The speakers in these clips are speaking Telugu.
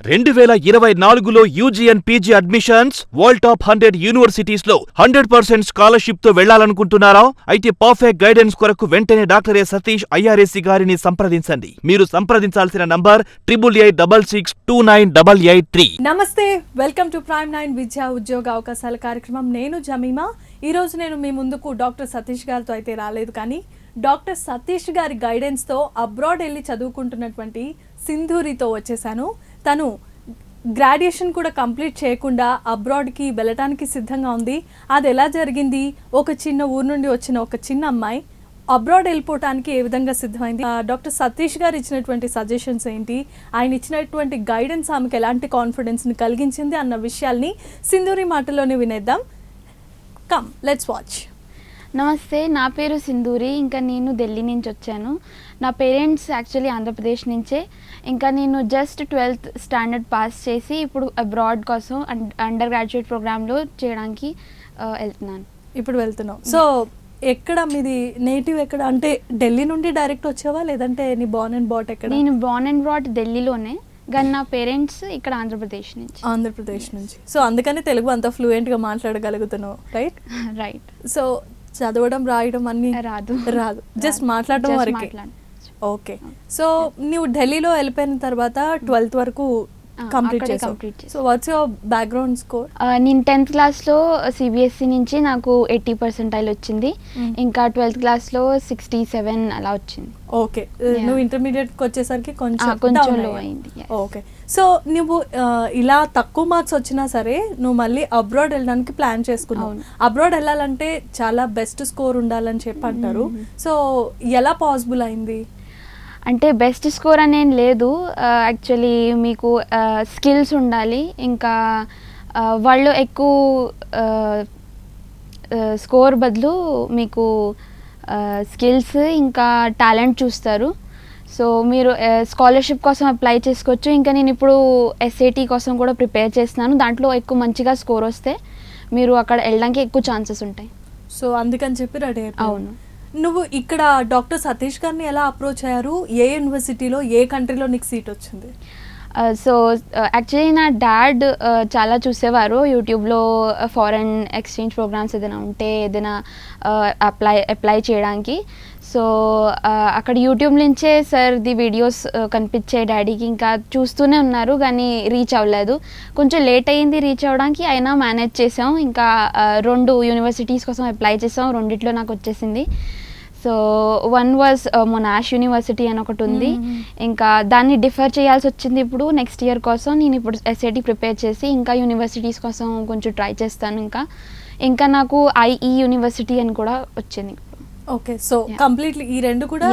2024లో UG and PG admissions world top 100 universities లో 100% స్కాలర్షిప్ తో వెళ్లాలనుకుంటున్నారా? అయితే పర్ఫెక్ట్ గైడెన్స్ కొరకు వెంటనే డాక్టర్ ఏ సతీష్ ఐఆర్ఏసీ గారిని సంప్రదించండి. మీరు సంప్రదించాల్సిన నంబర్ 8886698883. నమస్తే, వెల్కమ్ టు ప్రైమ్ 9 విద్యా ఉద్యోగ అవకాశాల కార్యక్రమం. నేను జమీమా. ఈరోజు నేను మీ ముందుకు డాక్టర్ సతీష్ గారితో అయితే రాలేదు, కానీ డాక్టర్ సతీష్ గారి గైడెన్స్తో అబ్రాడ్ వెళ్ళి చదువుకుంటున్నటువంటి సింధూరితో వచ్చేసాను. తను గ్రాడ్యుయేషన్ కూడా కంప్లీట్ చేయకుండా అబ్రాడ్కి వెళ్ళటానికి సిద్ధంగా ఉంది. అది ఎలా జరిగింది? ఒక చిన్న ఊరు నుండి వచ్చిన ఒక చిన్న అమ్మాయి అబ్రాడ్ వెళ్ళిపోవటానికి ఏ విధంగా సిద్ధమైంది? డాక్టర్ సతీష్ గారు ఇచ్చినటువంటి సజెషన్స్ ఏంటి, ఆయన ఇచ్చినటువంటి గైడెన్స్ ఆమెకు ఎలాంటి కాన్ఫిడెన్స్ని కలిగించింది అన్న విషయాల్ని సింధూరి మాటలోనే వినేద్దాం. Come, let's watch. నమస్తే, నా పేరు సింధూరి. ఇంకా నేను ఢిల్లీ నుంచి వచ్చాను. నా పేరెంట్స్ యాక్చువల్లీ ఆంధ్రప్రదేశ్ నుంచే. ఇంకా నేను జస్ట్ 12th స్టాండర్డ్ పాస్ చేసి ఇప్పుడు అబ్రాడ్ కోసం అండర్ గ్రాడ్యుయేట్ ప్రోగ్రాంలో చేయడానికి వెళ్తున్నాను. సో ఎక్కడ మీది నేటివ్? ఎక్కడ అంటే ఢిల్లీ నుండి డైరెక్ట్ వచ్చావా, లేదంటే నీ బోర్న్ అండ్ బ్రాట్ ఎక్కడ? నేను బోర్న్ అండ్ బ్రాట్ ఢిల్లీలోనే, కానీ నా పేరెంట్స్ ఇక్కడ ఆంధ్రప్రదేశ్ నుంచి. సో అందుకని తెలుగు అంత ఫ్లూయెంట్గా మాట్లాడగలుగుతున్నావు, రైట్? రైట్. సో చదవడం రాయడం అన్ని రాదు, జస్ట్ మాట్లాడడం వరకే. ఓకే. సో నువ్వు ఢిల్లీలో వెళ్ళిపోయిన తర్వాత 12th వరకు కంప్లీట్ చేసావు. So what's your background score? నేను 10th క్లాస్లో సిబిఎస్ఈ నుంచి నాకు 80% వచ్చింది. ఇంకా 12th క్లాస్లో 67 అలా వచ్చింది. ఓకే. నువ్వు ఇంటర్మీడియట్కి వచ్చేసరికి కొంచెం లో అయింది. ఓకే. సో నువ్వు ఇలా తక్కువ మార్క్స్ వచ్చినా సరే నువ్వు మళ్ళీ అబ్రాడ్ వెళ్ళడానికి ప్లాన్ చేసుకున్నావు. అబ్రాడ్ వెళ్ళాలంటే చాలా బెస్ట్ స్కోర్ ఉండాలని చెప్పి అంటారు. సో ఎలా పాసిబుల్ అయింది? అంటే బెస్ట్ స్కోర్ అనేం లేదు, యాక్చువల్లీ మీకు స్కిల్స్ ఉండాలి. ఇంకా వాళ్ళు ఎక్కువ స్కోర్ బదులు మీకు స్కిల్స్ ఇంకా టాలెంట్ చూస్తారు. సో మీరు స్కాలర్షిప్ కోసం అప్లై చేసుకోవచ్చు. ఇంకా నేను ఇప్పుడు ఎస్ఏటీ కోసం కూడా ప్రిపేర్ చేస్తున్నాను. దాంట్లో ఎక్కువ మంచిగా స్కోర్ వస్తే మీరు అక్కడ వెళ్ళడానికి ఎక్కువ ఛాన్సెస్ ఉంటాయి. సో అందుకని చెప్పి రెడీ. అవును. నువ్వు ఇక్కడ డాక్టర్ సతీష్ గారిని ఎలా అప్రోచ్ అయ్యారు? ఏ యూనివర్సిటీలో, ఏ కంట్రీలో నీకు సీట్ వచ్చింది? సో యాక్చువల్లీ నా డాడ్ చాలా చూసేవారు యూట్యూబ్లో ఫారెన్ ఎక్స్చేంజ్ ప్రోగ్రామ్స్ ఏదైనా ఉంటే, ఏదైనా అప్లై చేయడానికి. సో అక్కడ యూట్యూబ్ నుంచే సార్ది వీడియోస్ కనిపించే డాడీకి. ఇంకా చూస్తూనే ఉన్నారు కానీ రీచ్ అవ్వలేదు. కొంచెం లేట్ అయ్యింది రీచ్ అవ్వడానికి, అయినా మేనేజ్ చేసాం. ఇంకా 2 యూనివర్సిటీస్ కోసం అప్లై చేసాం, రెండిట్లో నాకు వచ్చేసింది. So one was Monash university అని ఒకటి ఉంది. ఇంకా దాన్ని డిఫర్ చేయాల్సి వచ్చింది ఇప్పుడు నెక్స్ట్ ఇయర్ కోసం. నేను ఇప్పుడు ఎస్ఏటీ ప్రిపేర్ చేసి ఇంకా యూనివర్సిటీస్ కోసం కొంచెం ట్రై చేస్తాను. ఇంకా నాకు ఐఈ యూనివర్సిటీ అని కూడా వచ్చింది. ఓకే. సో కంప్లీట్లీ ఈ రెండు కూడా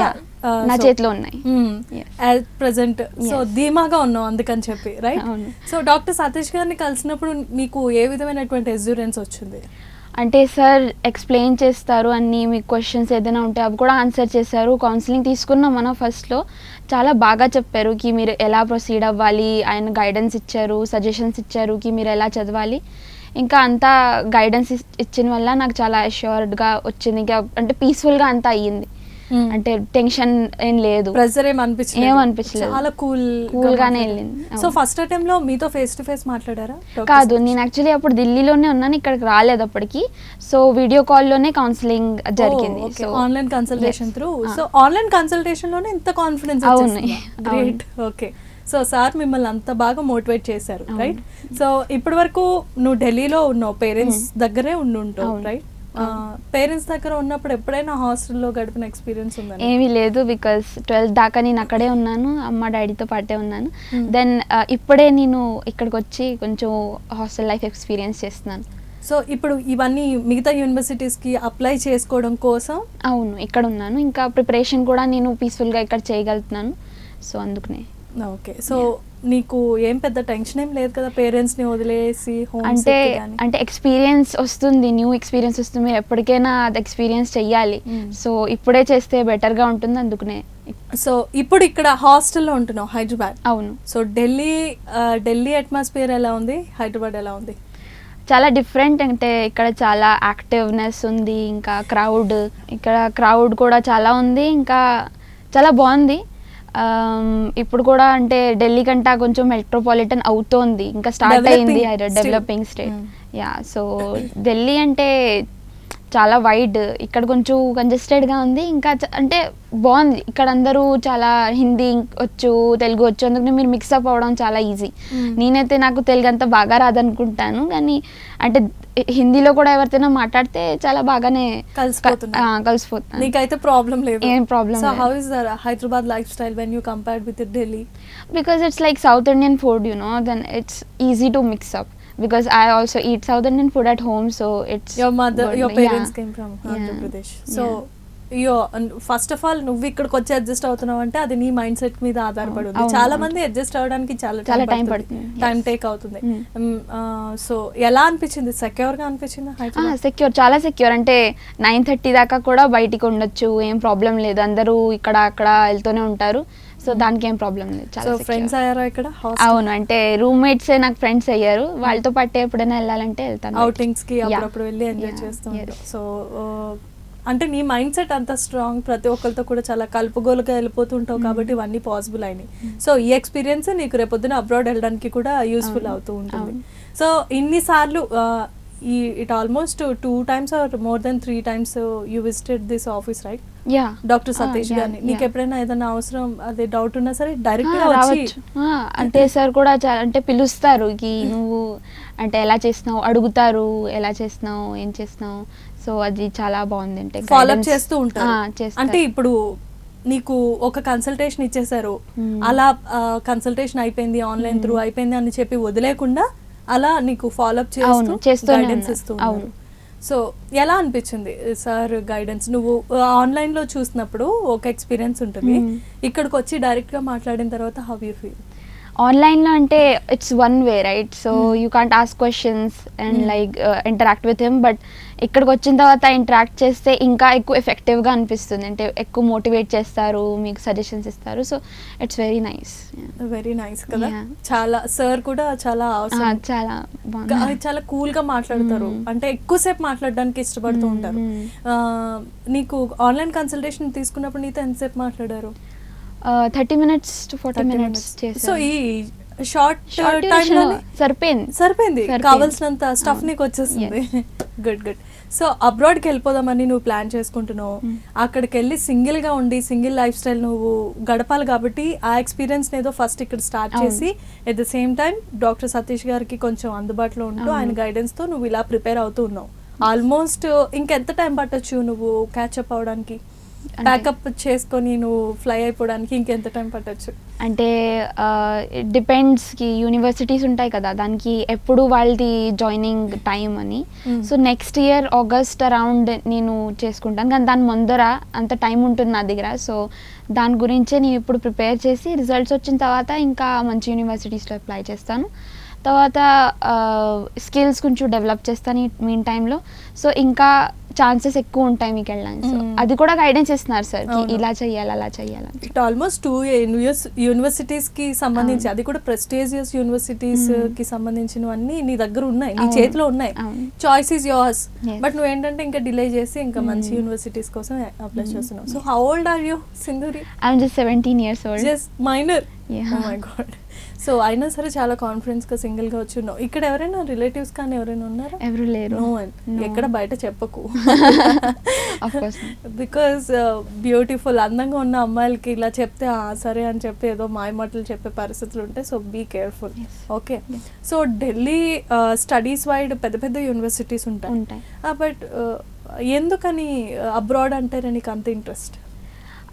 నా చేతిలో ఉన్నాయి అట్ ప్రెజెంట్. సో ధీమాగా ఉన్నావు అందుకని చెప్పి, రైట్? సో డాక్టర్ సతీష్ గారిని కలిసినప్పుడు మీకు ఏ విధమైనటువంటి ఎస్యూరెన్స్ వచ్చింది? అంటే సార్ ఎక్స్ప్లెయిన్ చేస్తారు అన్నీ, మీకు క్వశ్చన్స్ ఏదైనా ఉంటే అవి కూడా ఆన్సర్ చేశారు. కౌన్సిలింగ్ తీసుకున్నాం మనం ఫస్ట్లో, చాలా బాగా చెప్పారు కి మీరు ఎలా ప్రొసీడ్ అవ్వాలి. ఆయన గైడెన్స్ ఇచ్చారు, సజెషన్స్ ఇచ్చారు కి మీరు ఎలా చదవాలి. ఇంకా అంతా గైడెన్స్ ఇచ్చిన వల్ల నాకు చాలా అష్యూర్డ్గా వచ్చింది. ఇంకా అంటే పీస్ఫుల్గా అంతా అయ్యింది. అంటే టెన్షన్ ఏం లేదు, ప్రెషర్ ఏమనిపించలేదు, చాలా కూల్గానే వెళ్ళింది. సో ఫస్ట్ అటెంప్ట్ లో మీతో ఫేస్ టు ఫేస్ మాట్లాడారా? కాదు, నేను యాక్చువల్లీ అప్పుడు ఢిల్లీలోనే ఉన్నాను, ఇక్కడికి రాలేదు అప్పటికి. సో వీడియో కాల్లోనే కౌన్సిలింగ్ జరిగింది. Online consultation through. So online consultation లోనే ఇంత కాన్ఫిడెన్స్? అవును. గ్రేట్. ఓకే. సో సార్ మిమ్మల్ని అంత బాగా మోటివేట్ చేశారు, రైట్? సో ఇప్పటి వరకు నువ్వు ఢిల్లీలో ఉన్నావు, పేరెంట్స్ దగ్గరే ఉంటావు, రైట్? పేరెంట్స్ దగ్గర ఉన్నప్పుడు ఎప్పుడైనా హాస్టల్లో గడిపిన ఎక్స్పీరియన్స్ ఉందా? ఏమీ లేదు, బికాస్ 12th దాకా నేను అక్కడే ఉన్నాను, అమ్మ డాడీతో పాటే ఉన్నాను. దెన్ ఇప్పుడే నేను ఇక్కడికి వచ్చి కొంచెం హాస్టల్ లైఫ్ ఎక్స్పీరియన్స్ చేస్తున్నాను. సో ఇప్పుడు ఇవన్నీ మిగతా యూనివర్సిటీస్కి అప్లై చేసుకోవడం కోసం? అవును, ఇక్కడ ఉన్నాను. ఇంకా ప్రిపరేషన్ కూడా నేను పీస్ఫుల్గా ఇక్కడ చేయగలుగుతున్నాను. సో అందుకనే. ఓకే. సో నీకు ఏం పెద్ద టెన్షన్ ఏం లేదు కదా పేరెంట్స్ని వదిలేసి? అంటే ఎక్స్పీరియన్స్ వస్తుంది, న్యూ ఎక్స్పీరియన్స్ వస్తుంది. మీరు ఎప్పటికైనా అది ఎక్స్పీరియన్స్ చెయ్యాలి. సో ఇప్పుడే చేస్తే బెటర్గా ఉంటుంది, అందుకనే. సో ఇప్పుడు ఇక్కడ హాస్టల్లో ఉంటున్నావు, హైదరాబాద్? అవును. సో ఢిల్లీ అట్మాస్ఫియర్ ఎలా ఉంది, హైదరాబాద్ ఎలా ఉంది? చాలా డిఫరెంట్. అంటే ఇక్కడ చాలా యాక్టివ్నెస్ ఉంది, ఇంకా క్రౌడ్ కూడా చాలా ఉంది, ఇంకా చాలా బాగుంది. ఇప్పుడు కూడా అంటే ఢిల్లీ కంటే కొంచెం మెట్రోపాలిటన్ అవుతోంది, ఇంకా స్టార్ట్ అయింది developing state. Yeah, so Delhi అంటే చాలా వైడ్, ఇక్కడ కొంచెం కంజెస్టెడ్గా ఉంది. ఇంకా అంటే బాగుంది ఇక్కడ, అందరూ చాలా హిందీ వచ్చు, తెలుగు వచ్చు, అందుకని మీరు మిక్సప్ అవ్వడం చాలా ఈజీ. నేనైతే నాకు తెలుగు అంతా బాగా రాదనుకుంటాను, కానీ అంటే హిందీలో కూడా ఎవరితోనో మాట్లాడితే చాలా బాగానే కలిసిపోతుంది. నీకైతే ప్రాబ్లం లేదు? ఏం problem. So how is the Hyderabad life style when you compared with Delhi? Because it's like South Indian food, then it's easy to mix up. Because I also eat South Indian food at home, so it's your parents came from Andhra Pradesh. So first of all నువ్వు ఇక్కడికి వచ్చి అడ్జస్ట్ అవుతున్నావు అంటే అది నీ మైండ్ సెట్ మీద ఆధారపడి ఉంది. చాలా మంది అడ్జస్ట్ అవ్వడానికి చాలా టైం పడుతుంది, టైం టేక్ అవుతుంది. సో ఎలా అనిపించింది? సెక్యూర్ గా అనిపించింది? సెక్యూర్, చాలా సెక్యూర్. అంటే 9:30 దాకా కూడా బయటికి ఉండొచ్చు, ఏం ప్రాబ్లం లేదు. అందరూ ఇక్కడ అక్కడ వెళ్తూనే ఉంటారు, సో దానికి ఏం ప్రాబ్లం లేదు. చాలా ఫ్రెండ్స్ అయ్యారా ఇక్కడ? అవును, అంటే రూమ్మేట్స్ నాకు ఫ్రెండ్స్ అయ్యారు, వాళ్ళతో పాటు ఎప్పుడైనా వెళ్ళాలంటే వెళ్తాను, అవుటింగ్స్ కి అప్పుడప్పుడు వెళ్ళి ఎంజాయ్ చేస్తాను. సో అంటే నీ మైండ్ సెట్ అంత స్ట్రాంగ్, ప్రతి ఒక్కరితో కూడా చాలా కలుపుగోలుగా వెళ్ళిపోతుంటావు కాబట్టి ఇవన్నీ పాసిబుల్ అయినాయి. సో ఈ ఎక్స్పీరియన్స్ నీకు రేపొద్దున అబ్రాడ్ వెళ్ళడానికి కూడా యూస్ఫుల్ అవుతూ ఉంటుంది. సో ఇన్నిసార్లు it almost 2 times or more than 3 times you visited this office, right? Doctor Satish గారిని నీకు ఎప్పుడైనా ఏదైనా అవసరం అదే డౌట్ ఉన్నా సరే డైరెక్ట్ గా వచ్చి అంటే సార్ కూడా చాలా అంటే పిలుస్తారు, నువ్వు అంటే ఎలా చేస్తున్నావు అడుగుతారు, ఎలా చేస్తున్నావు, ఏం చేస్తున్నావు. సో అది చాలా బాగుంది, అంటే ఫాలో అప్ చేస్తూ ఉంటారు. అంటే ఇప్పుడు నీకు ఒక కన్సల్టేషన్ ఇచ్చేసారు, అలా కన్సల్టేషన్ అయిపోయింది, ఆన్లైన్ త్రూ అయిపోయింది అని చెప్పి వదిలేకుండా అలా నీకు ఫాలో అప్ చేస్తూ గైడెన్స్ ఇస్తూ ఉన్నారు. సో ఎలా అనిపించింది సార్ గైడెన్స్? నువ్వు ఆన్లైన్ లో చూసినప్పుడు ఒక ఎక్స్పీరియన్స్ ఉంటుంది, ఇక్కడికి వచ్చి డైరెక్ట్ గా మాట్లాడిన తర్వాత హౌ యూ ఫీల్? ఆన్లైన్లో అంటే it's one way, right? So you can't ask questions and like interact with him. But ఇక్కడికి వచ్చిన తర్వాత ఇంటరాక్ట్ చేస్తే ఇంకా ఎక్కువ ఎఫెక్టివ్గా అనిపిస్తుంది, అంటే ఎక్కువ మోటివేట్ చేస్తారు, మీకు సజెషన్స్ ఇస్తారు. So it's very nice, very nice కదా. చాలా సార్ కూడా చాలా చాలా బాగుంది, చాలా కూల్ గా మాట్లాడతారు, అంటే ఎక్కువసేపు మాట్లాడడానికి ఇష్టపడుతూ ఉంటారు. నీకు ఆన్లైన్ కన్సల్టేషన్ తీసుకున్నప్పుడు నీతో ఎంతసేపు మాట్లాడారు? 30 minutes to 40 minutes. సో ఈ షార్ట్ సరిపోయింది, కావాల్సినంత స్టఫ్ నీకు వచ్చేస్తుంది. Good good. సో అబ్రాడ్కి వెళ్ళిపోదామని నువ్వు ప్లాన్ చేసుకుంటున్నావు, అక్కడికి వెళ్ళి సింగిల్ గా ఉండి సింగిల్ లైఫ్ స్టైల్ నువ్వు గడపాలి కాబట్టి ఆ ఎక్స్పీరియన్స్ ఏదో ఫస్ట్ ఇక్కడ స్టార్ట్ చేసి at the same time doctor Satish గారికి కొంచెం అందుబాటులో ఉంటూ ఆయన గైడెన్స్ తో నువ్వు ఇలా ప్రిపేర్ అవుతూ ఉన్నావు. ఆల్మోస్ట్ ఇంకెంత టైం పట్టొచ్చు నువ్వు క్యాచప్ అవడానికి, ప్యాకప్ చేసుకొని నువ్వు ఫ్లై అయిపోవడానికి ఇంకెంత టైం పట్టొచ్చు? అంటే డిపెండ్స్ కి యూనివర్సిటీస్ ఉంటాయి కదా, దానికి ఎప్పుడు వాళ్ళది జాయినింగ్ టైం అని. So next year August around నేను చేసుకుంటాను, కానీ దాని ముందర అంత టైం ఉంటుంది నా దగ్గర. సో దాని గురించే నేను ఇప్పుడు ప్రిపేర్ చేసి రిజల్ట్స్ వచ్చిన తర్వాత ఇంకా మంచి యూనివర్సిటీస్లో అప్లై చేస్తాను. తర్వాత స్కిల్స్ కొంచెం డెవలప్ చేస్తాను మీన్ టైంలో. సో ఇంకా ఛాన్సెస్ ఎక్కువ ఉంటాయి మీకు వెళ్ళడానికి. సో అది కూడా గైడెన్స్ ఇస్తున్నారు సార్, ఇలా చెయ్యాలి అలా చెయ్యాలని. ఇట్ ఆల్మోస్ట్ 2 యూనివర్సిటీస్ కి సంబంధించి, అది కూడా ప్రెస్టీజియస్ యూనివర్సిటీస్ కి సంబంధించినవన్నీ నీ దగ్గర ఉన్నాయి, నీ చేతిలో ఉన్నాయి. Choice is yours. బట్ నువ్వు ఏంటంటే ఇంకా డిలే చేసి ఇంకా మంచి యూనివర్సిటీస్ కోసం అప్లై చేస్తున్నావు. So how old are you Sindhuri? I'm just 17 years old. Just minor. Oh my God. So అయినా సరే చాలా కాన్ఫిడెన్స్ గా సింగిల్ గా వచ్చి ఉన్నావు. ఇక్కడ ఎవరైనా రిలేటివ్స్ కానీ ఎవరైనా ఉన్నారా? ఎవరు లేరు. ఎక్కడ బయట చెప్పకు, బికాస్ బ్యూటిఫుల్ అందంగా ఉన్న అమ్మాయిలకి ఇలా చెప్తే సరే అని చెప్పి ఏదో మాయమాటలు చెప్పే పరిస్థితులు ఉంటాయి. So be careful. Okay. So Delhi studies wide పెద్ద పెద్ద యూనివర్సిటీస్ ఉంటాయి, బట్ ఎందుకని అబ్రాడ్ అంటే నీకు అంత ఇంట్రెస్ట్?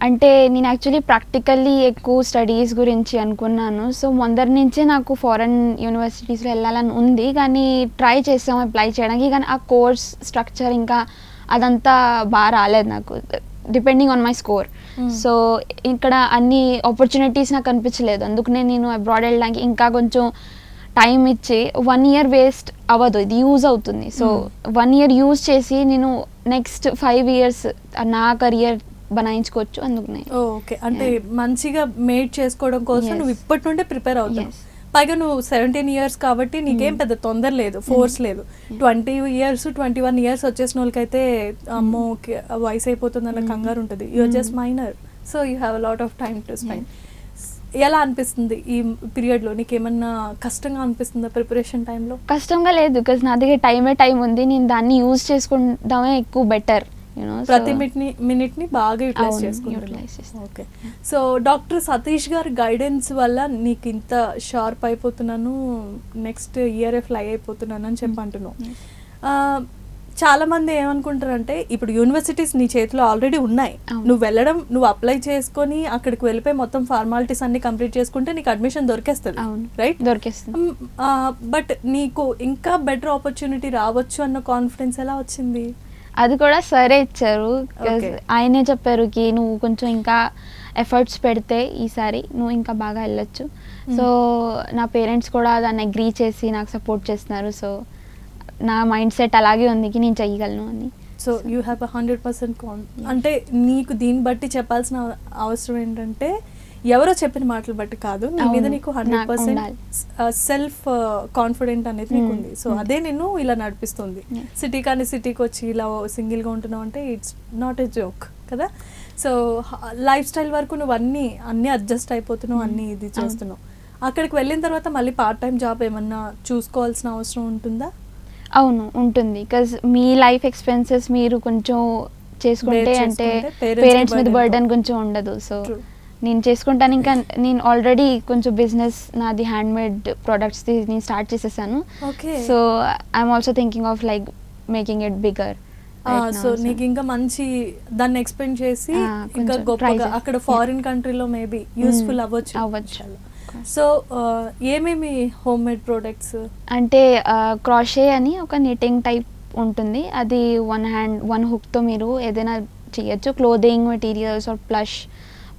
అంటే నేను యాక్చువల్లీ ప్రాక్టికల్లీ ఎక్కువ స్టడీస్ గురించి అనుకున్నాను. సో ముందరి నుంచే నాకు ఫారెన్ యూనివర్సిటీస్లో వెళ్ళాలని ఉంది, కానీ ట్రై చేసాము అప్లై చేయడానికి, కానీ ఆ కోర్స్ స్ట్రక్చర్ ఇంకా అదంతా బాగా రాలేదు నాకు, depending on my score. So ఇక్కడ అన్ని ఆపర్చునిటీస్ నాకు అనిపించలేదు, అందుకనే నేను అబ్రాడ్ వెళ్ళడానికి ఇంకా కొంచెం టైం ఇచ్చి 1 year వేస్ట్ అవ్వదు, ఇది యూజ్ అవుతుంది. సో 1 year యూజ్ చేసి నేను నెక్స్ట్ 5 years నా కెరియర్ బనాయించుకోవచ్చు. అందుకనే ఓకే, అంటే మంచిగా మేడ్ చేసుకోవడం కోసం నువ్వు ఇప్పటి నుండే ప్రిపేర్ అవుతావు. పైగా నువ్వు 17 years కాబట్టి నీకేం పెద్ద తొందర లేదు, ఫోర్స్ లేదు. 20 years 21 years వచ్చేసిన వాళ్ళకైతే అమ్మో వయసు అయిపోతుంది అన్న కంగారు ఉంటుంది. You're just minor, so you have a lot of time to spend. ఎలా అనిపిస్తుంది ఈ పీరియడ్లో? నీకు ఏమన్నా కష్టంగా అనిపిస్తుందా ప్రిపరేషన్ టైంలో? కష్టంగా లేదు, బికాజ్ నా దగ్గర టైం ఉంది, నేను దాన్ని యూజ్ చేసుకుంటామే ఎక్కువ బెటర్, యూనో. ప్రతి మినిట్ని బాగా యూటిలైజ్ చేసుకుంటున్నాను. ఓకే, సో డాక్టర్ సతీష్ గారి గైడెన్స్ వల్ల నీకు ఇంత షార్ప్ అయిపోతున్నాను, నెక్స్ట్ ఇయరే ఫ్లై అయిపోతున్నాను అని చెప్పి అంటున్నావు. చాలా మంది ఏమనుకుంటారంటే ఇప్పుడు యూనివర్సిటీస్ నీ చేతిలో ఆల్రెడీ ఉన్నాయి, నువ్వు వెళ్ళడం, నువ్వు అప్లై చేసుకొని అక్కడికి వెళ్ళిపోయి మొత్తం ఫార్మాలిటీస్ అన్ని కంప్లీట్ చేసుకుంటే నీకు అడ్మిషన్ దొరికేస్తుంది, రైట్? దొరికేస్తుంది. బట్ నీకు ఇంకా బెటర్ ఆపర్చునిటీ రావచ్చు అన్న కాన్ఫిడెన్స్ ఎలా వచ్చింది? అది కూడా సరే ఇచ్చారు, ఆయనే చెప్పారు కి నువ్వు కొంచెం ఇంకా ఎఫర్ట్స్ పెడితే ఈసారి నువ్వు ఇంకా బాగా వెళ్ళొచ్చు. సో నా పేరెంట్స్ కూడా దాన్ని అగ్రీ చేసి నాకు సపోర్ట్ చేస్తున్నారు. సో నా మైండ్ సెట్ అలాగే ఉంది కి నేను చెయ్యగలను అని. సో యూ హ్యావ్ 100% అంటే నీకు దీన్ని బట్టి చెప్పాల్సిన అవసరం ఏంటంటే ఎవరో చెప్పిన మాటలు బట్టి కాదు, నీ మీద నీకు 100% సెల్ఫ్ కాన్ఫిడెంట్ అనేది నీకు ఉంది. సో అదే నేను ఇలా నడిపిస్తుంది. సిటీ కానీ సిటీకి వచ్చి ఇలా సింగిల్గా ఉంటున్నావు అంటే ఇట్స్ నాట్ ఎ జోక్ కదా. సో లైఫ్ స్టైల్ వరకు నువ్వు అన్నీ అడ్జస్ట్ అయిపోతున్నావు, అన్నీ ఇది చేస్తున్నావు. అక్కడికి వెళ్ళిన తర్వాత మళ్ళీ పార్ట్ టైం జాబ్ ఏమన్నా చూసుకోవాల్సిన అవసరం ఉంటుందా? అవును, ఉంటుంది. బికాజ్ మీ లైఫ్ ఎక్స్పెన్సెస్ మీరు కొంచెం చేసుకుంటే అంటే పేరెంట్స్ మీద బర్డెన్ కొంచెం ఉండదు. సో నేను చేసుకుంటాను. ఇంకా నేను ఆల్రెడీ కొంచెం బిజినెస్ నాది హ్యాండ్మేడ్ ప్రొడక్ట్స్ నేను స్టార్ట్ చేసేసాను. So I'm also thinking of like making it bigger. So నీకు ఇంకా మంచి దాన్ని ఎక్స్పెండ్ చేసి ఇంకా గొప్పగా అక్కడ ఫారిన్ కంట్రీలో మేబీ యూస్ఫుల్ అవ్వచ్చు. సో ఏమేమి హోమ్ మేడ్ ప్రొడక్ట్స్ అంటే క్రాషే అని ఒక నిటింగ్ టైప్ ఉంటుంది, అది వన్ హుక్తో మీరు ఏదైనా చేయొచ్చు. Clothing materials or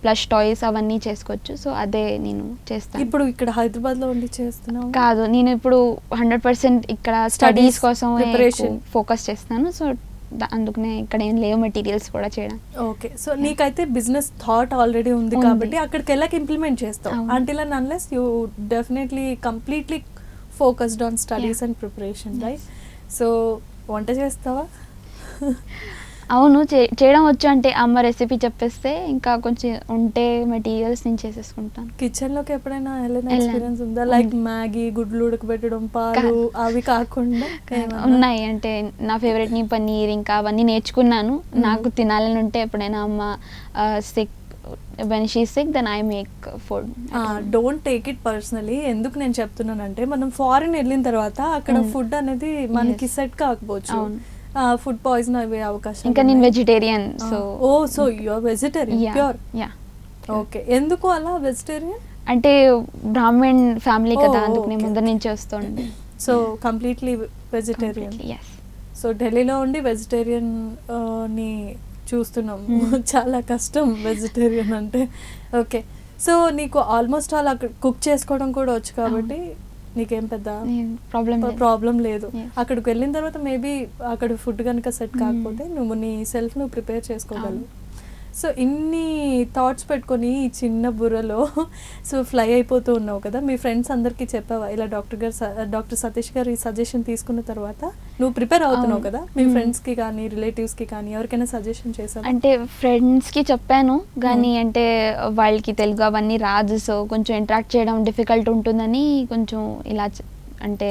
plush toys అవన్నీ చేసుకోవచ్చు. సో అదే నేను చేస్తాను. ఇప్పుడు ఇక్కడ హైదరాబాద్లో ఉండి చేస్తున్నాను కాదు, నేను ఇప్పుడు 100% ఇక్కడ స్టడీస్ కోసం ఫోకస్ చేస్తాను. సో అందుకనే ఇక్కడ ఏం లేవు మెటీరియల్స్ కూడా చేయడం. ఓకే, సో నీకైతే బిజినెస్ థాట్ ఆల్రెడీ ఉంది కాబట్టి అక్కడికి వెళ్ళాక ఇంప్లిమెంట్ చేస్తావు. Until and unless you definitely completely focused on studies and preparation, right? So వంట చేస్తావా? అవును, చేయడం వచ్చు. అంటే అమ్మ రెసిపీ చెప్పేస్తే ఇంకా కొంచెం ఉంటే మెటీరియల్స్ నేను చేసేసుకుంటాను. కిచెన్లోకి ఎప్పుడైనా వెళ్ళిన ఎక్స్పీరియన్స్ ఉందా? లైక్ మ్యాగీ, గుడ్లు ఉడకబెట్టడం, పాలు అవి కాకుండా ఉన్నాయి. అంటే నా ఫేవరెట్ ని పన్నీర్ ఇంకా అవన్నీ నేర్చుకున్నాను. నాకు తినాలని ఉంటే ఎప్పుడైనా అమ్మ sick when she's sick then I make food. Don't take it personally. ఎందుకు నేను చెప్తున్నానంటే మనం ఫారిన్ వెళ్ళిన తర్వాత అక్కడ ఫుడ్ అనేది మనకి సెట్ కాకపోవచ్చు, ఫుడ్ పాయిజన్ అయ్యే అవకాశం. ఇంకా నేను vegetarian. So you are vegetarian pure? Okay, ఎందుకు అలా వెజిటేరియన్? అంటే బ్రాహ్మణ్ ఫ్యామిలీ కదా, అందుకు నేను ముందు నుంచి వస్తుంది. So completely vegetarian. సో ఢిల్లీలో ఉండి వెజిటేరియన్ ని చూస్తున్నాం, చాలా కష్టం వెజిటేరియన్ అంటే. ఓకే, సో నీకు ఆల్మోస్ట్ ఆల్ అక్కడ కుక్ చేసుకోవడం కూడా వచ్చు కాబట్టి నీకేం పెద్ద ప్రాబ్లం లేదు. అక్కడికి వెళ్ళిన తర్వాత మేబీ అక్కడ ఫుడ్ కనుక సెట్ కాకపోతే నువ్వు నీ సెల్ఫ్ నువ్వు ప్రిపేర్ చేసుకోగలవు. సో ఇన్ని థాట్స్ పెట్టుకొని ఈ చిన్న బుర్రలో సో ఫ్లై అయిపోతూ ఉన్నావు కదా, మీ ఫ్రెండ్స్ అందరికీ చెప్పావా ఇలా డాక్టర్ సతీష్ గారు ఈ సజెషన్ తీసుకున్న తర్వాత నువ్వు ప్రిపేర్ అవుతున్నావు కదా, మీ ఫ్రెండ్స్కి కానీ రిలేటివ్స్కి కానీ ఎవరికైనా సజెషన్ చేసావా? అంటే ఫ్రెండ్స్కి చెప్పాను కానీ అంటే వాళ్ళకి తెలుగు అవన్నీ రాదు, సో కొంచెం ఇంటరాక్ట్ చేయడం డిఫికల్ట్ ఉంటుందని కొంచెం ఇలా అంటే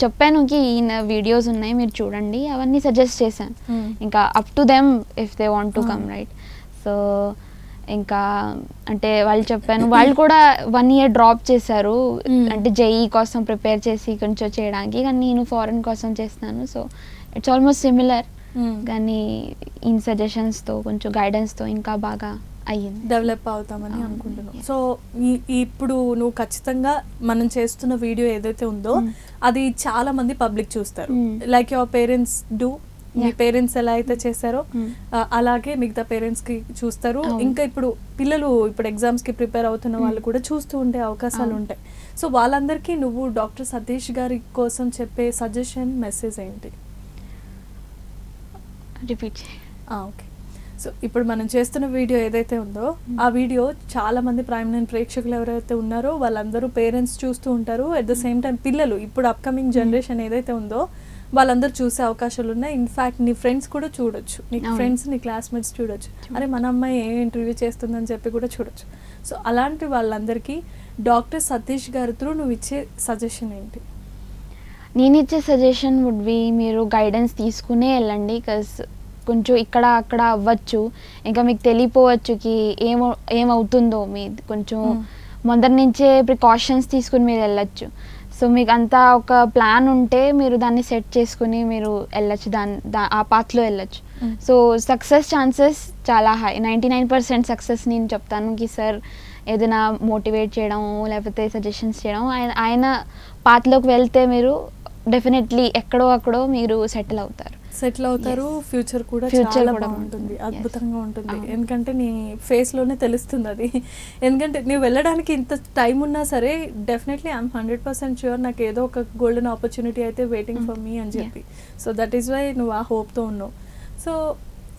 చెప్పాను కి ఈయన వీడియోస్ ఉన్నాయి మీరు చూడండి అవన్నీ సజెస్ట్ చేశాను. ఇంకా up to them if they want to come, right? So ఇంకా అంటే వాళ్ళు చెప్పాను, వాళ్ళు కూడా 1 year డ్రాప్ చేశారు అంటే జేఈ కోసం ప్రిపేర్ చేసి కొంచెం చేయడానికి, కానీ నేను ఫారెన్ కోసం చేస్తున్నాను. సో ఇట్స్ ఆల్మోస్ట్ సిమిలర్, కానీ ఇన్ సజెషన్స్తో కొంచెం గైడెన్స్తో ఇంకా బాగా అయ్యింది, డెవలప్ అవుతామని అనుకుంటున్నాను. సో ఇప్పుడు నువ్వు ఖచ్చితంగా మనం చేస్తున్న వీడియో ఏదైతే ఉందో అది చాలా మంది పబ్లిక్ చూస్తారు, like your parents do. Me parents ఎలా అయితే చేశారో అలాగే మిగతా పేరెంట్స్ కి చూస్తారు. ఇంకా ఇప్పుడు పిల్లలు ఇప్పుడు ఎగ్జామ్స్ కి ప్రిపేర్ అవుతున్న వాళ్ళు కూడా చూస్తూ ఉండే అవకాశాలు ఉంటాయి. సో వాళ్ళందరికీ నువ్వు డాక్టర్ సతీష్ గారి కోసం చెప్పే సజెషన్ మెసేజ్ ఏంటి? రిపీట్. ఓకే, సో ఇప్పుడు మనం చేస్తున్న వీడియో ఏదైతే ఉందో ఆ వీడియో చాలా మంది ప్రైమ్9 ప్రేక్షకులు ఎవరైతే ఉన్నారో వాళ్ళందరూ పేరెంట్స్ చూస్తూ ఉంటారు. అట్ ద సేమ్ టైం పిల్లలు ఇప్పుడు అప్కమింగ్ జనరేషన్ ఏదైతే ఉందో వాళ్ళందరూ చూసే అవకాశాలు ఉన్నాయి. ఇన్ఫ్యాక్ట్ నీ ఫ్రెండ్స్ కూడా చూడొచ్చు, నీ ఫ్రెండ్స్ నీ క్లాస్మేట్స్ చూడొచ్చు, అరే మన అమ్మాయి ఏం ఇంటర్వ్యూ చేస్తుందని చెప్పి కూడా చూడొచ్చు. సో అలాంటి వాళ్ళందరికీ డాక్టర్ సతీష్ గారి త్రూ నువ్వు ఇచ్చే సజెషన్ ఏంటి? నేను ఇచ్చే సజెషన్ వుడ్ బి మీరు గైడెన్స్ తీసుకునే వెళ్ళండి. బికాస్ కొంచెం ఇక్కడ అక్కడ అవ్వచ్చు, ఇంకా మీకు తెలియపోవచ్చుకి ఏమవుతుందో మీ కొంచెం ముందర నుంచే ప్రికాషన్స్ తీసుకుని మీరు వెళ్ళచ్చు. సో మీకు అంతా ఒక ప్లాన్ ఉంటే మీరు దాన్ని సెట్ చేసుకుని మీరు వెళ్ళచ్చు, ఆ పాత్లో వెళ్ళచ్చు. సో సక్సెస్ ఛాన్సెస్ చాలా హై, 99% సక్సెస్ నేను చెప్తాను కి సార్ ఏదైనా మోటివేట్ చేయడం లేకపోతే సజెషన్స్ చేయడం, ఆయన పాత్లోకి వెళ్తే మీరు డెఫినెట్లీ ఎక్కడో అక్కడో మీరు సెటిల్ అవుతారు. ఫ్యూచర్ కూడా చాలా బాగుంటుంది, అద్భుతంగా ఉంటుంది. ఎందుకంటే నీ ఫేస్లోనే తెలుస్తుంది అది. ఎందుకంటే నువ్వు వెళ్ళడానికి ఇంత టైం ఉన్నా సరే డెఫినెట్లీ ఐఎమ్ 100% ష్యూర్ నాకు ఏదో ఒక గోల్డెన్ ఆపర్చునిటీ అయితే వెయిటింగ్ ఫర్ మీ అని చెప్పి. సో దట్ ఈస్ వై నువ్వు ఆ హోప్తో ఉన్నావు. సో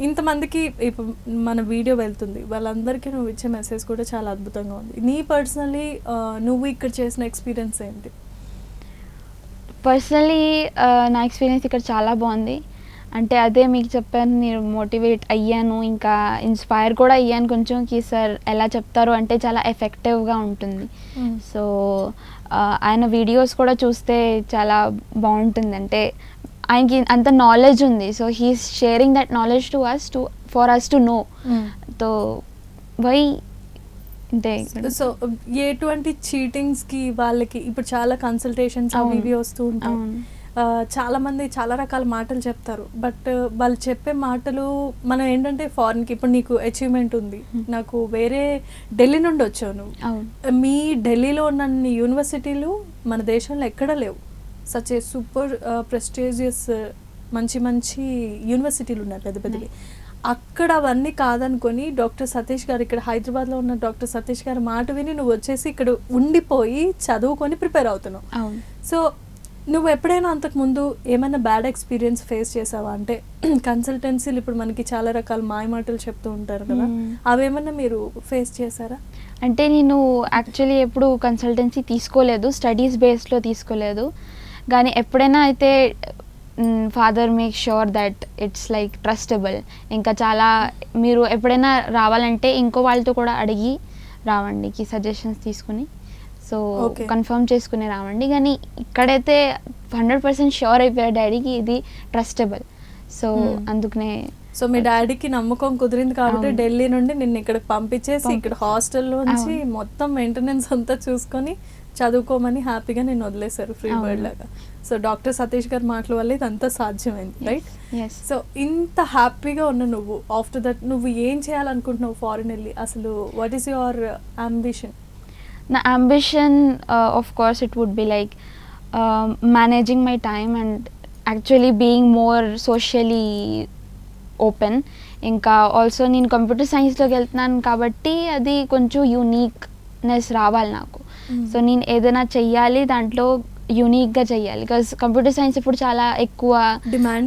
ఇంతమందికి ఇప్పుడు మన వీడియో వెళ్తుంది, వాళ్ళందరికీ నువ్వు ఇచ్చే మెసేజ్ కూడా చాలా అద్భుతంగా ఉంది. నీ పర్సనలీ నువ్వు ఇక్కడ చేసిన ఎక్స్పీరియన్స్ ఏంటి? పర్సనలీ నా ఎక్స్పీరియన్స్ ఇక్కడ చాలా బాగుంది. అంటే అదే మీకు చెప్పాను, నేను మోటివేట్ అయ్యాను, ఇంకా ఇన్స్పైర్ కూడా అయ్యాను కొంచెం కి సార్ ఎలా చెప్తారు అంటే చాలా ఎఫెక్టివ్గా ఉంటుంది. సో ఆయన వీడియోస్ కూడా చూస్తే చాలా బాగుంటుంది, అంటే ఆయనకి అంత నాలెడ్జ్ ఉంది. So he's sharing that knowledge to us for us to know. So why అంటే సో ఎటువంటి చీటింగ్స్కి వాళ్ళకి ఇప్పుడు చాలా కన్సల్టేషన్స్ అవి వస్తూ ఉంటాయి. చాలా మంది చాలా రకాల మాటలు చెప్తారు, బట్ వాళ్ళు చెప్పే మాటలు మనం ఏంటంటే ఫారిన్కి ఇప్పుడు నీకు అచీవ్మెంట్ ఉంది, నాకు వేరే ఢిల్లీ నుండి వచ్చాను, మీ ఢిల్లీలో ఉన్న యూనివర్సిటీలు మన దేశంలో ఎక్కడ లేవు. సచ్ ఏ సూపర్ ప్రెస్టీజియస్ మంచి మంచి యూనివర్సిటీలు ఉన్నాయి పెద్ద పెద్దవి. అక్కడ అవన్నీ కాదనుకొని డాక్టర్ సతీష్ గారు ఇక్కడ హైదరాబాద్లో ఉన్న డాక్టర్ సతీష్ గారి మాట విని నువ్వు వచ్చేసి ఇక్కడ ఉండిపోయి చదువుకొని ప్రిపేర్ అవుతున్నావు. సో నువ్వు ఎప్పుడైనా అంతకుముందు ఏమైనా బ్యాడ్ ఎక్స్పీరియన్స్ ఫేస్ చేసావా? అంటే కన్సల్టెన్సీలు ఇప్పుడు మనకి చాలా రకాల మాయమాటలు చెప్తూ ఉంటారు కదా, అవేమన్నా మీరు ఫేస్ చేశారా? అంటే నేను యాక్చువల్లీ ఎప్పుడు కన్సల్టెన్సీ తీసుకోలేదు, స్టడీస్ బేస్లో తీసుకోలేదు. కానీ ఎప్పుడైనా అయితే father make sure that it's like trustable. ఇంకా చాలా మీరు ఎప్పుడైనా రావాలంటే ఇంకో వాళ్ళతో కూడా అడిగి రావండి, సజెషన్స్ తీసుకుని సో కన్ఫర్మ్ చేసుకుని రావండి. కానీ ఇక్కడైతే 100% ష్యూర్ అయిపోయారు డాడీకి ఇది ట్రస్టబుల్. సో అందుకనే సో మీ డాడీకి నమ్మకం కుదిరింది కాబట్టి ఢిల్లీ నుండి నిన్ను ఇక్కడికి పంపించేసి ఇక్కడ హాస్టల్లోంచి మొత్తం మెయింటెనెన్స్ అంతా చూసుకొని చదువుకోమని హ్యాపీగా నేను వదిలేశారు ఫ్రీ బర్డ్ లాగా. సో డాక్టర్ సతీష్ గారి మాటల వల్ల ఇదంతా సాధ్యమైంది, రైట్? సో ఇంత హ్యాపీగా ఉన్న నువ్వు ఆఫ్టర్ దట్ నువ్వు ఏం చేయాలనుకుంటున్నావు ఫారిన్ వెళ్ళి? అసలు వాట్ ఈస్ యువర్ అంబిషన్? నా ambition of course it would be like managing my time and actually being more socially open. ఇంకా ఆల్సో నేను కంప్యూటర్ సైన్స్లోకి వెళ్తున్నాను కాబట్టి అది కొంచెం యూనిక్నెస్ రావాలి నాకు. సో నేను ఏదైనా చెయ్యాలి దాంట్లో యూనిక్గా చెయ్యాలి, బికాస్ కంప్యూటర్ సైన్స్ ఇప్పుడు చాలా ఎక్కువ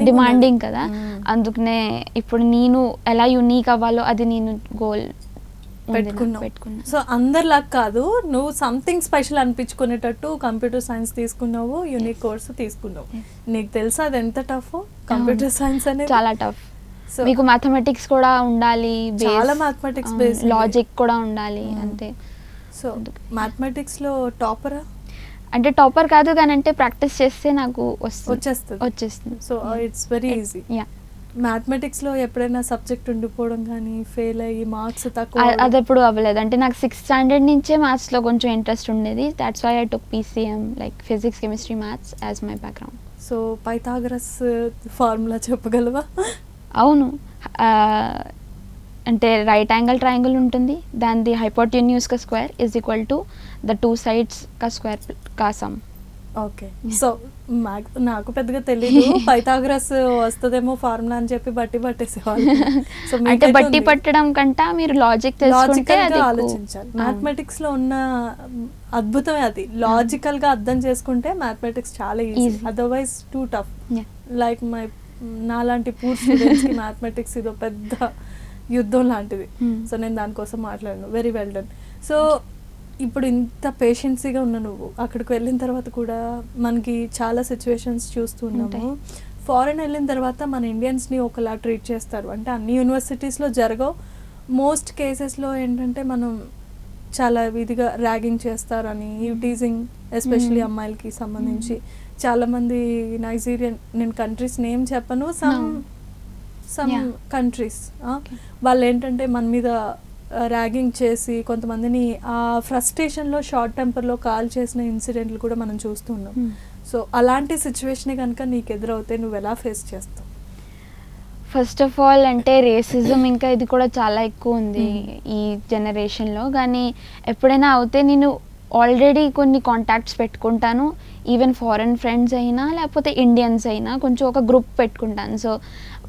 డిమాండింగ్ కదా. అందుకనే ఇప్పుడు నేను ఎలా యూనిక్ అవ్వాలో అది నేను గోల్ పెట్టుకున్నా. సో అందరిలాగా కాదు, నువ్వు సంథింగ్ స్పెషల్ అనిపించుకునేటట్టు కంప్యూటర్ సైన్స్ తీసుకున్నావు, యూనిక్ కోర్సు తీసుకున్నావు. నీకు తెలుసా అది ఎంత టఫ్? కంప్యూటర్ సైన్స్ అనేది చాలా టఫ్. మీకు మ్యాథమెటిక్స్ కూడా ఉండాలి, చాలా మ్యాథమెటిక్స్ బేస్, లాజిక్ కూడా ఉండాలి అంతే. సో మ్యాథమెటిక్స్లో టాపరా? అంటే టాపర్ కాదు కానీ అంటే ప్రాక్టీస్ చేస్తే నాకు వచ్చేస్తుంది. So it's very easy. మ్యాథమెటిక్స్లో ఎప్పుడైనా సబ్జెక్ట్ ఉండిపోవడం కానీ ఫెయిల్ అయ్యి మార్క్స్ తక్కువ? అది ఎప్పుడు అవ్వలేదు. అంటే నాకు 6th స్టాండర్డ్ నుంచే మ్యాథ్స్లో కొంచెం ఇంట్రెస్ట్ ఉండేది. That's why I took PCM like physics chemistry maths as my background. So Pythagoras formula చెప్పగలవా? అవును, అంటే రైట్ యాంగిల్ ట్రయాంగిల్ ఉంటుంది, దాని హైపోటెన్యూస్ కా square is equal to the 2 sides కా స్క్వేర్ కా సమ్. ఓకే. సో నాకు పెద్దగా తెలియదు, పైథాగరస్ వస్తుందేమో ఫార్ములా అని చెప్పి పట్టేసేవాళ్ళు. సో అంటే బట్టి పట్టడం కంటే మీరు లాజిక్ తెలుసుకుంటే ఆలోచించాలి. మ్యాథమెటిక్స్ లో ఉన్న అద్భుతమే అది, లాజికల్ గా అర్థం చేసుకుంటే మ్యాథమెటిక్స్ చాలా easy, otherwise two tough. Like నాలాంటి పూర్ స్టూడెంట్స్ కి మ్యాథమెటిక్స్ ఇదో పెద్ద యుద్ధం లాంటిది. సో నేను దానికోసం మాట్లాడాను. Very well done. సో ఇప్పుడు ఇంత పేషెన్సీగా ఉన్న నువ్వు అక్కడికి వెళ్ళిన తర్వాత కూడా మనకి చాలా సిచ్యువేషన్స్ చూస్తున్నాము. ఉంటాయి. ఫారెన్ వెళ్ళిన తర్వాత మన ఇండియన్స్ని ఒకలా ట్రీట్ చేస్తారు, అంటే అన్ని యూనివర్సిటీస్లో జరగవు. మోస్ట్ కేసెస్లో ఏంటంటే మనం చాలా విధిగా ర్యాగింగ్ చేస్తారని, టీజింగ్ ఎస్పెషలీ అమ్మాయిలకి సంబంధించి చాలామంది నైజీరియన్, నేను కంట్రీస్ నేమ్ చెప్పను, సమ్ Yeah. కంట్రీస్ వాళ్ళు ఏంటంటే మన మీద ర్యాగింగ్ చేసి కొంతమందిని ఆ ఫ్రస్ట్రేషన్లో షార్ట్ టెంపర్లో కాల్ చేసిన ఇన్సిడెంట్లు కూడా మనం చూస్తున్నాం. సో అలాంటి సిచ్యువేషన్ కనుక నీకు ఎదురవుతే నువ్వు ఎలా ఫేస్ చేస్తావు? ఫస్ట్ ఆఫ్ ఆల్ అంటే రేసిజం ఇంకా ఇది కూడా చాలా ఎక్కువ ఉంది ఈ జనరేషన్లో. కానీ ఎప్పుడైనా అవుతే నేను ఆల్రెడీ కొన్ని కాంటాక్ట్స్ పెట్టుకుంటాను, ఈవెన్ ఫారెన్ ఫ్రెండ్స్ అయినా లేకపోతే ఇండియన్స్ అయినా కొంచెం ఒక గ్రూప్ పెట్టుకుంటాను. సో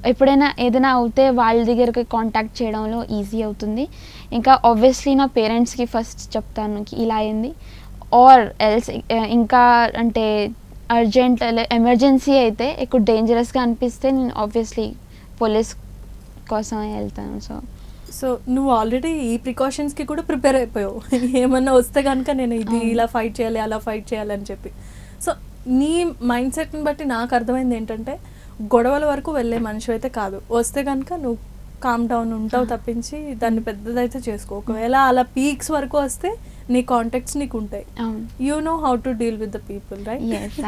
ఎప్పుడైనా ఏదైనా అవుతే వాళ్ళ దగ్గరికి కాంటాక్ట్ చేయడంలో ఈజీ అవుతుంది. ఇంకా ఆబ్వియస్లీ నా పేరెంట్స్కి ఫస్ట్ చెప్తాను ఇలా అయింది, ఆర్ ఎల్స్ ఇంకా అంటే అర్జెంట్ ఎమర్జెన్సీ అయితే ఎక్కువ డేంజరస్గా అనిపిస్తే నేను ఆబ్వియస్లీ పోలీస్ కోసం వెళ్తాను. సో నువ్వు ఆల్రెడీ ఈ ప్రికాషన్స్కి కూడా ప్రిపేర్ అయిపోయావు, ఏమన్నా వస్తే కనుక నేను ఇది ఇలా ఫైట్ చేయాలి అలా ఫైట్ చేయాలి అని చెప్పి. సో నీ మైండ్ సెట్ని బట్టి నాకు అర్థమైంది ఏంటంటే గొడవల వరకు వెళ్ళే మనిషి అయితే కాదు, వస్తే కనుక నువ్వు కామ్ డౌన్ ఉంటావు తప్పించి దాన్ని పెద్దదైతే చేసుకో. ఒకవేళ అలా పీక్స్ వరకు వస్తే నీ కాంటాక్ట్స్ నీకు ఉంటాయి, you know how to deal with the people, right?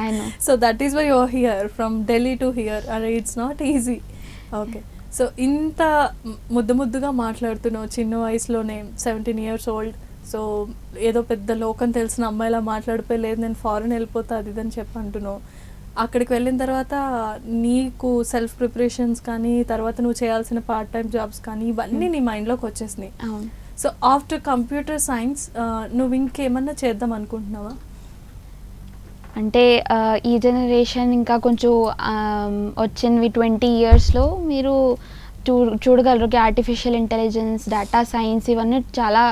So that is why your here from Delhi to here, అరే it's not easy. Okay, so ఇంత ముద్దుగా మాట్లాడుతున్నావు చిన్న వయసులోనే, 17 years old. సో ఏదో పెద్ద లోకం తెలిసిన అమ్మాయిలా మాట్లాడిపోయి లేదు నేను ఫారెన్ వెళ్ళిపోతా అది ఇదని చెప్పి అంటున్నావు. అక్కడికి వెళ్ళిన తర్వాత నీకు సెల్ఫ్ ప్రిపరేషన్స్ కానీ తర్వాత నువ్వు చేయాల్సిన పార్ట్ టైం జాబ్స్ కానీ ఇవన్నీ నీ మైండ్లోకి వచ్చేసినాయి. సో ఆఫ్టర్ కంప్యూటర్ సైన్స్ నువ్వు ఇంకేమన్నా చేద్దాం అనుకుంటున్నావా? అంటే ఈ జనరేషన్ ఇంకా కొంచెం వచ్చినవి 20 yearsలో మీరు చూడగలరు ఆర్టిఫిషియల్ ఇంటెలిజెన్స్, డేటా సైన్స్ ఇవన్నీ చాలా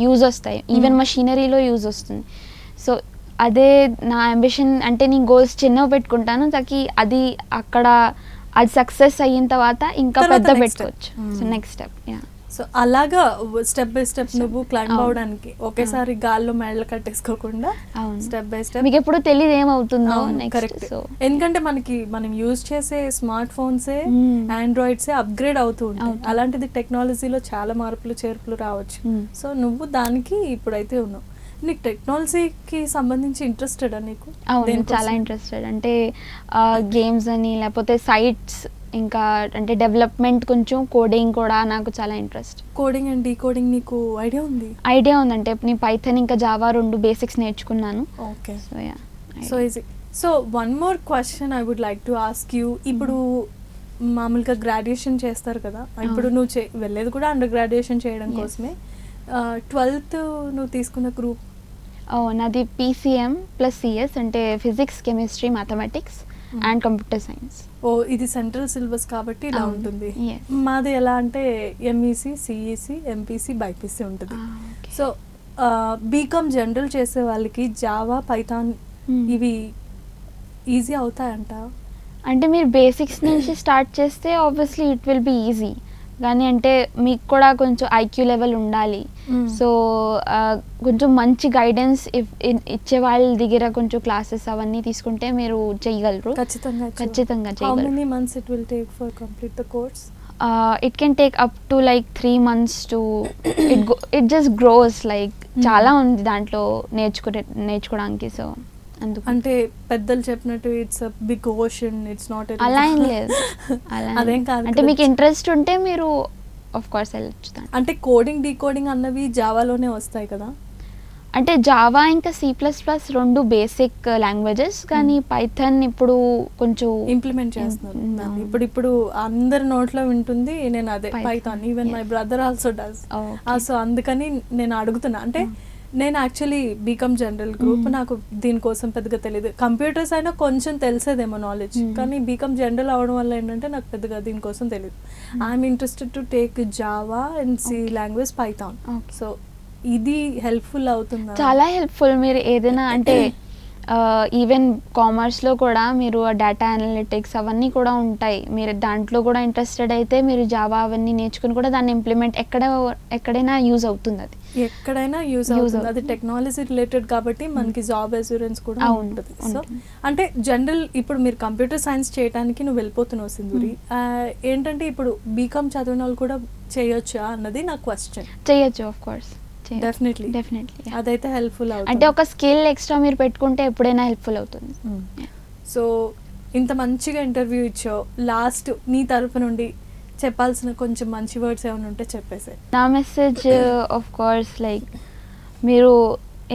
యూజ్ వస్తాయి, ఈవెన్ మషీనరీలో యూజ్ వస్తుంది. సో అదే నా అంబిషన్, అంటే నేను గోల్స్ చిన్నవి పెట్టుకుంటాను తాకి అది అక్కడ అది సక్సెస్ అయిన తర్వాత ఇంకా పెద్ద పెట్టుకోవచ్చు. So next step. సో అలాగా స్టెప్ బై స్టెప్ నువ్వు క్లైంబ్ అవడానికి ఒకేసారి గాల్లో మెడలు కట్టేసుకోకుండా స్టెప్ బై స్టెప్. మీకు ఎప్పుడు తెలియదు ఏమవుతుందో. కరెక్ట్, ఎందుకంటే మనం యూజ్ చేసే స్మార్ట్ ఫోన్సే ఆండ్రాయిడ్సే అప్గ్రేడ్ అవుతూ ఉంటాయి, అలాంటిది టెక్నాలజీలో చాలా మార్పులు చేర్పులు రావచ్చు. సో నువ్వు దానికి ఇప్పుడైతే ఉన్నావు. నీకు టెక్నాలజీకి సంబంధించి ఇంట్రెస్టెడా నీకు? అవును, చాలా ఇంట్రెస్టెడ్. అంటే గేమ్స్ అని లేకపోతే సైట్స్ ఇంకా అంటే డెవలప్మెంట్, కొంచెం కోడింగ్ కూడా నాకు చాలా ఇంట్రెస్ట్. కోడింగ్ అండ్ డీకోడింగ్ నీకు ఐడియా ఉంది? ఐడియా ఉందంటే నేను పైథాన్ ఇంకా జావా 2 బేసిక్స్ నేర్చుకున్నాను. Okay, so easy. So one more question I would like to ask you. ఇప్పుడు మామూలుగా గ్రాడ్యుయేషన్ చేస్తారు కదా, ఇప్పుడు నువ్వు వెళ్ళేది కూడా అండర్ గ్రాడ్యుయేషన్ చేయడం కోసమే. 12th నువ్వు తీసుకున్న గ్రూప్? నాది PCM + CS, అంటే physics, chemistry, mathematics and computer science. ఇది సెంట్రల్ సిలబస్ కాబట్టి ఇలా ఉంటుంది. మాది ఎలా అంటే MEC, CEC, MPC, BIPC ఉంటుంది. సో బీకామ్ జనరల్ చేసే వాళ్ళకి జావా, పైథాన్ ఇవి ఈజీ అవుతాయంట? అంటే మీరు బేసిక్స్ నుంచి స్టార్ట్ చేస్తే obviously it will be easy, కానీ అంటే మీకు కూడా కొంచెం IQ లెవెల్ ఉండాలి. సో కొంచెం మంచి గైడెన్స్ ఇచ్చే వాళ్ళ దగ్గర కొంచెం క్లాసెస్ అవన్నీ తీసుకుంటే మీరు చేయగలరు. ఖచ్చితంగా చేయగలరు. How many months it will take for complete the course? It can take up to like 3 months to it just grows like చాలా ఉంది దాంట్లో నేర్చుకోవడానికి. సో అంటే పెద్దలు చెప్పినట్టు it's big ocean, it's not అలా ఏం లేదు. అదేం కాదు, అంటే మీకు ఇంట్రెస్ట్ ఉంటే మీరు ఆఫ్ కోర్స్ వెళ్ళొచ్చు. అంటే కోడింగ్ డీకోడింగ్ అన్నవి జావాలోనే వస్తాయి కదా? అంటే జావా ఇంకా C++ 2 బేసిక్ లాంగ్వేజెస్, కానీ పైథాన్ ఇప్పుడు కొంచెం ఇంప్లిమెంట్ చేస్తున్నారు. ఇప్పుడు అందరి నోట్లో వింటుంది నేను అదే Python. Even my brother also does. So అందుకని నేను అడుగుతున్నా. అంటే నేను యాక్చువల్లీ బీకామ్ జనరల్ గ్రూప్, నాకు దీనికోసం పెద్దగా తెలియదు. కంప్యూటర్స్ అయినా కొంచెం తెలిసేదేమో నాలెడ్జ్, కానీ బీకామ్ జనరల్ అవడం వల్ల ఏంటంటే నాకు పెద్దగా దీనికోసం తెలియదు. I'm interested to take Java and C language, Python. So ఇది హెల్ప్ఫుల్ అవుతుందా? చాలా హెల్ప్ఫుల్. మీరు ఏదైనా అంటే ఈవెన్ కామర్స్లో కూడా మీరు డేటా అనలిటిక్స్ అవన్నీ కూడా ఉంటాయి. మీరు దాంట్లో కూడా ఇంట్రెస్టెడ్ అయితే మీరు జావా అవన్నీ నేర్చుకుని కూడా దాన్ని ఇంప్లిమెంట్ ఎక్కడైనా యూజ్ అవుతుంది అది. ఎక్కడైనా యూజ్ అవుతుంది. అది టెక్నాలజీ రిలేటెడ్ కాబట్టి మనకి జాబ్ అష్యూరెన్స్ కూడా ఉంటుంది. సో అంటే జనరల్ ఇప్పుడు మీరు కంప్యూటర్ సైన్స్ చేయడానికి నువ్వు వెళ్ళిపోతున్నావు సింధూరి, ఏంటంటే ఇప్పుడు బీకామ్ చదివిన వాళ్ళు కూడా చేయొచ్చా అన్నది నా క్వశ్చన్. చేయొచ్చు, ఆఫ్ కోర్స్, డెఫినెట్లీ అదైతే హెల్ప్ఫుల్ అవుతుంది. అంటే ఒక స్కిల్ ఎక్స్ట్రా మీరు పెట్టుకుంటే ఎప్పుడైనా హెల్ప్ఫుల్ అవుతుంది. సో ఇంత మంచిగా ఇంటర్వ్యూ ఇచ్చావు, లాస్ట్ నీ తరఫు నుండి చెప్పాల్సిన కొంచెం మంచి వర్డ్స్ ఏమైనా ఉంటే చెప్పేసే. నా మెసేజ్ ఆఫ్ కోర్స్ లైక్ మీరు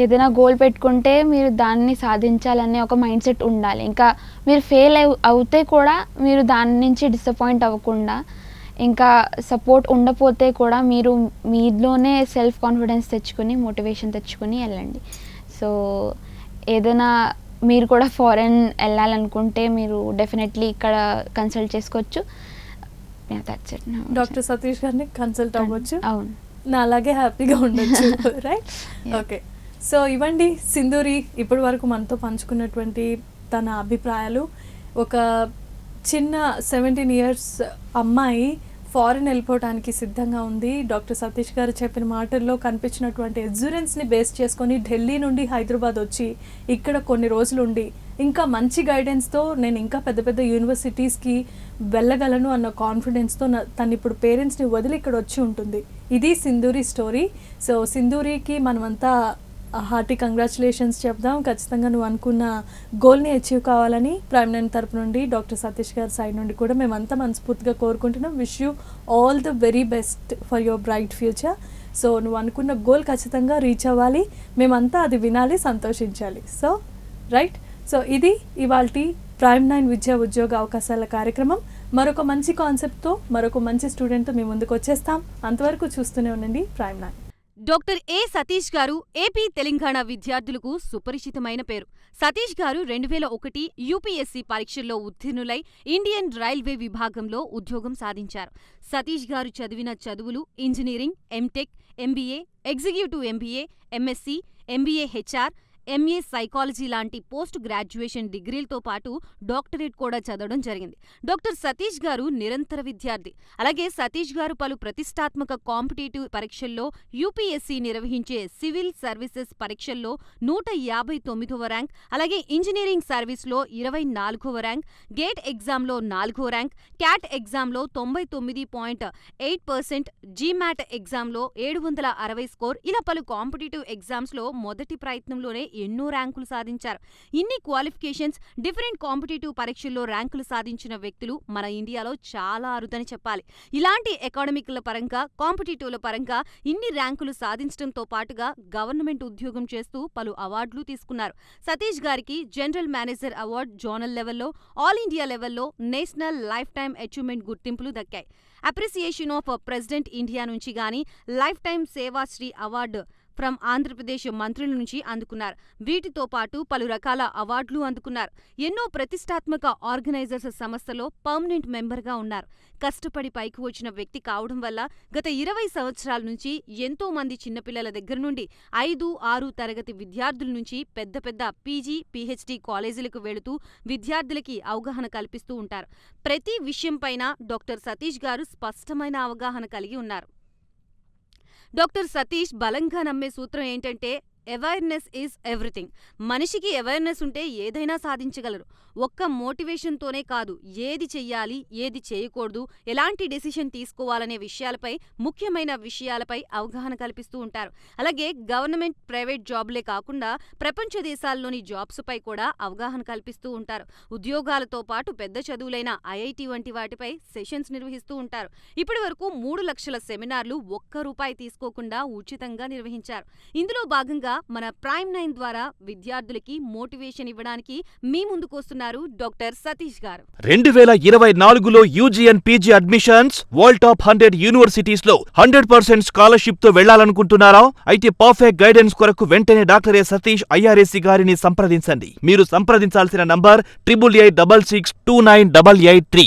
ఏదైనా గోల్ పెట్టుకుంటే మీరు దాన్ని సాధించాలనే ఒక మైండ్ సెట్ ఉండాలి. ఇంకా మీరు ఫెయిల్ అవుతే కూడా మీరు దాని నుంచి డిసప్పాయింట్ అవ్వకుండా, ఇంకా సపోర్ట్ ఉండపోతే కూడా మీరు మీలోనే సెల్ఫ్ కాన్ఫిడెన్స్ తెచ్చుకొని మోటివేషన్ తెచ్చుకొని వెళ్ళండి. సో ఏదైనా మీరు కూడా ఫారెన్ వెళ్ళాలనుకుంటే మీరు డెఫినెట్లీ ఇక్కడ కన్సల్ట్ చేసుకోవచ్చు. డాక్టర్ సతీష్ గారిని కన్సల్ట్ అవ్వచ్చు. అవును, నా అలాగే హ్యాపీగా ఉండొచ్చు. Right, okay. సో ఇవ్వండి సింధూరి ఇప్పటి వరకు మనతో పంచుకున్నటువంటి తన అభిప్రాయాలు. ఒక చిన్న 17 years అమ్మాయి ఫారెన్ వెళ్ళిపోవడానికి సిద్ధంగా ఉంది. డాక్టర్ సతీష్ గారు చెప్పిన మాటల్లో కనిపించినటువంటి ఎగ్జూరెన్స్ని బేస్ చేసుకొని ఢిల్లీ నుండి హైదరాబాద్ వచ్చి ఇక్కడ కొన్ని రోజులు ఉండి ఇంకా మంచి గైడెన్స్తో నేను ఇంకా పెద్ద పెద్ద యూనివర్సిటీస్కి వెళ్ళగలను అన్న కాన్ఫిడెన్స్తో తను ఇప్పుడు పేరెంట్స్ని వదిలి ఇక్కడ వచ్చి ఉంటుంది. ఇది సింధూరి స్టోరీ. సో సింధూరికి మనమంతా హార్టీ కంగ్రాచులేషన్స్ చెప్దాం. ఖచ్చితంగా నువ్వు అనుకున్న గోల్ని అచీవ్ కావాలని ప్రైమ్9 తరపు నుండి డాక్టర్ సతీష్ గారి సైడ్ నుండి కూడా మేమంతా మనస్ఫూర్తిగా కోరుకుంటున్నాం. Wish you all the very best for your bright future. So నువ్వు అనుకున్న గోల్ ఖచ్చితంగా రీచ్ అవ్వాలి, మేమంతా అది వినాలి, సంతోషించాలి. సో రైట్, సో ఇది ఇవాల్టి ప్రైమ్9 విద్యా ఉద్యోగ అవకాశాల కార్యక్రమం. మరొక మంచి కాన్సెప్ట్తో మరొక మంచి స్టూడెంట్తో మీ ముందుకు వచ్చేస్తాం. అంతవరకు చూస్తూనే ఉండండి ప్రైమ్9. డాక్టర్ ఏ సతీష్ గారు ఏపీ తెలంగాణ విద్యార్థులకు సుపరిచితమైన పేరు. సతీష్ గారు 2001 యూపీఎస్సీ పరీక్షల్లో ఉత్తీర్ణులై ఇండియన్ రైల్వే విభాగంలో ఉద్యోగం సాధించారు. సతీష్ గారు చదివిన చదువులు engineering, M Tech, MBA, executive MBA, MSc, MBA HR, MA psychology లాంటి పోస్ట్ గ్రాడ్యుయేషన్ డిగ్రీలతో పాటు డాక్టరేట్ కూడా చదవడం జరిగింది. డాక్టర్ సతీష్ గారు నిరంతర విద్యార్థి. అలాగే సతీష్ గారు పలు ప్రతిష్టాత్మక కాంపిటేటివ్ పరీక్షల్లో యూపీఎస్సీ నిర్వహించే సివిల్ సర్వీసెస్ పరీక్షల్లో 159వ ర్యాంక్, అలాగే ఇంజనీరింగ్ సర్వీస్లో 24వ ర్యాంక్, గేట్ ఎగ్జామ్లో 4వ ర్యాంక్, క్యాట్ ఎగ్జామ్లో 99.8%, జీమాట్ ఎగ్జామ్లో 760 స్కోర్, ఇలా పలు కాంపిటేటివ్ ఎగ్జామ్స్లో మొదటి ప్రయత్నంలోనే ఎన్నో ర్యాంకులు సాధించారు. ఇన్ని క్వాలిఫికేషన్స్, డిఫరెంట్ కాంపిటేటివ్ పరీక్షల్లో ర్యాంకులు సాధించిన వ్యక్తులు మన ఇండియాలో చాలా అరుదని చెప్పాలి. ఇలాంటి అకాడమిక్ల పరంగా, కాంపిటేటివ్ల పరంగా ఇన్ని ర్యాంకులు సాధించడంతో పాటుగా గవర్నమెంట్ ఉద్యోగం చేస్తూ పలు అవార్డులు తీసుకున్నారు. సతీష్ గారికి జనరల్ మేనేజర్ అవార్డు జోనల్ లెవెల్లో, ఆల్ ఇండియా లెవెల్లో నేషనల్ లైఫ్ టైమ్ అచీవ్మెంట్ గుర్తింపులు దక్కాయి. అప్రిసియేషన్ ఆఫ్ ప్రెసిడెంట్ ఇండియా నుంచి గానీ lifetime Sevashri award from Andhra Pradesh మంత్రుల నుంచి అందుకున్నారు. వీటితో పాటు పలు రకాల అవార్డులు అందుకున్నారు. ఎన్నో ప్రతిష్టాత్మక ఆర్గనైజర్స్ సంస్థలో పర్మనెంట్ మెంబర్గా ఉన్నారు. కష్టపడి పైకి వచ్చిన వ్యక్తి కావడం వల్ల గత 20 సంవత్సరాల నుంచి ఎంతో మంది చిన్నపిల్లల దగ్గర నుండి 5, 6 తరగతి విద్యార్థుల నుంచి పెద్ద పెద్ద పీజీ, పీహెచ్డీ కాలేజీలకు వెళుతూ విద్యార్థులకి అవగాహన కల్పిస్తూ ఉంటారు. ప్రతి విషయంపైన డాక్టర్ సతీష్ గారు స్పష్టమైన అవగాహన కలిగి ఉన్నారు. డాక్టర్ సతీష్ బలంగా నమ్మే సూత్రం ఏంటంటే అవేర్నెస్ ఈజ్ ఎవ్రీథింగ్. మనిషికి అవేర్నెస్ ఉంటే ఏదైనా సాధించగలరు. ఒక్క మోటివేషన్తోనే కాదు, ఏది చెయ్యాలి, ఏది చేయకూడదు, ఎలాంటి డెసిషన్ తీసుకోవాలనే విషయాలపై, ముఖ్యమైన విషయాలపై అవగాహన కల్పిస్తూ ఉంటారు. అలాగే గవర్నమెంట్, ప్రైవేట్ జాబ్లే కాకుండా ప్రపంచ దేశాల్లోని జాబ్స్పై కూడా అవగాహన కల్పిస్తూ ఉంటారు. ఉద్యోగాలతో పాటు పెద్ద చదువులైన ఐఐటి వంటి వాటిపై సెషన్స్ నిర్వహిస్తూ ఉంటారు. ఇప్పటి వరకు 3 లక్షల సెమినార్లు ₹1 తీసుకోకుండా ఉచితంగా నిర్వహించారు. ఇందులో భాగంగా మన ప్రైమ్9 ద్వారా విద్యార్థులకి మోటివేషన్ ఇవ్వడానికి మీ ముందుకొస్తున్నారు డాక్టర్ సతీష్ గారు. 2024లో UG and PG admissions world top 100 universities లో 100% స్కాలర్షిప్ తో వెళ్లాలనుకుంటున్నారా? అయితే పర్ఫెక్ట్ గైడెన్స్ కొరకు వెంటనే డాక్టర్ ఏ సతీష్ ఐఆర్ఎస్సీ గారిని సంప్రదించండి. మీరు సంప్రదించాల్సిన నంబర్ 8886629883.